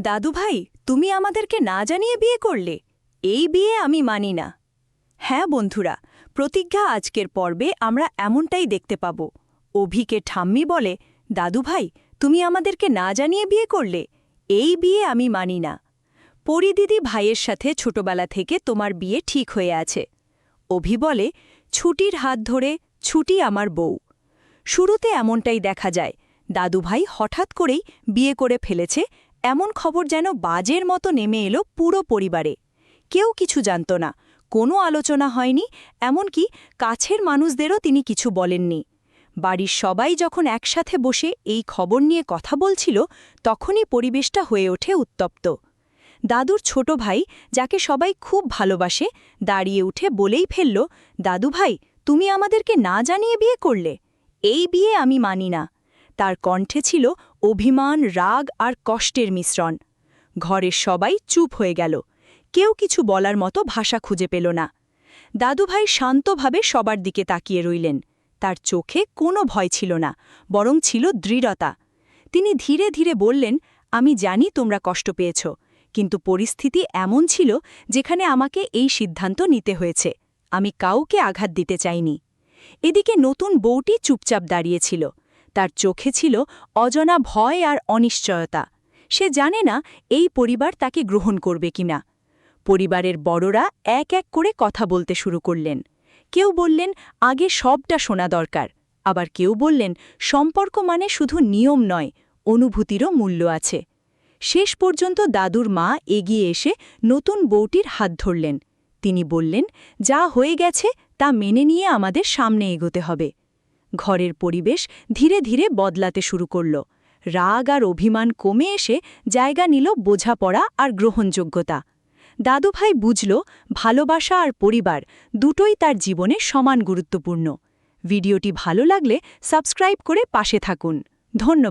দাদু ভাই, তুমি আমাদেরকে না জানিয়ে বিয়ে করলে? এই বিয়ে আমি মানি না। হ্যাঁ বন্ধুরা, প্রতিজ্ঞা আজকের পর্বে আমরা এমনটাই দেখতে পাব। অভিকে ঠাম্মি বলে, দাদু ভাই, তুমি আমাদেরকে না জানিয়ে বিয়ে করলে? এই বিয়ে আমি মানি না। পরিদিদি ভাইয়ের সাথে ছোটবেলা থেকে তোমার বিয়ে ঠিক হয়ে আছে। অভি বলে, ছুটির হাত ধরে ছুটি আমার বউ। শুরুতে এমনটাই দেখা যায়, দাদুভাই হঠাৎ করেই বিয়ে করে ফেলেছে, এমন খবর যেন বাজের মতো নেমে এলো পুরো পরিবারে। কেউ কিছু জানত না, কোনো আলোচনা হয়নি, এমনকি কাছের মানুষদেরও তিনি কিছু বলেননি। বাড়ির সবাই যখন একসাথে বসে এই খবর নিয়ে কথা বলছিল, তখনই পরিবেশটা হয়ে ওঠে উত্তপ্ত। দাদুর ছোট ভাই, যাকে সবাই খুব ভালোবাসে, দাঁড়িয়ে উঠে বলেই ফেলল, দাদু ভাই, তুমি আমাদেরকে না জানিয়ে বিয়ে করলে? এই বিয়ে আমি মানি না। তার কণ্ঠে ছিল অভিমান, রাগ আর কষ্টের মিশ্রণ। ঘরের সবাই চুপ হয়ে গেল, কেউ কিছু বলার মতো ভাষা খুঁজে পেল না। দাদুভাই শান্তভাবে সবার দিকে তাকিয়ে রইলেন। তার চোখে কোনো ভয় ছিল না, বরং ছিল দৃঢ়তা। তিনি ধীরে ধীরে বললেন, আমি জানি তোমরা কষ্ট পেয়েছ, কিন্তু পরিস্থিতি এমন ছিল যেখানে আমাকে এই সিদ্ধান্ত নিতে হয়েছে। আমি কাউকে আঘাত দিতে চাইনি। এদিকে নতুন বউটি চুপচাপ দাঁড়িয়েছিল। তার চোখে ছিল অজানা ভয় আর অনিশ্চয়তা। সে জানে না এই পরিবার তাকে গ্রহণ করবে কিনা। পরিবারের বড়রা এক এক করে কথা বলতে শুরু করলেন। কেউ বললেন, আগে সবটা শোনা দরকার। আবার কেউ বললেন, সম্পর্ক মানে শুধু নিয়ম নয়, অনুভূতিরও মূল্য আছে। শেষ পর্যন্ত দাদুর মা এগিয়ে এসে নতুন বউটির হাত ধরলেন। তিনি বললেন, যা হয়ে গেছে তা মেনে নিয়ে আমাদের সামনে এগোতে হবে। ঘরের পরিবেশ ধীরে ধীরে বদলাতে শুরু করল। রাগ আর অভিমান কমে এসে জায়গা নিল বোঝাপড়া আর গ্রহণযোগ্যতা। দাদুভাই বুঝল, ভালোবাসা আর পরিবার দুটোই তার জীবনে সমান গুরুত্বপূর্ণ। ভিডিওটি ভালো লাগলে সাবস্ক্রাইব করে পাশে থাকুন। ধন্যবাদ।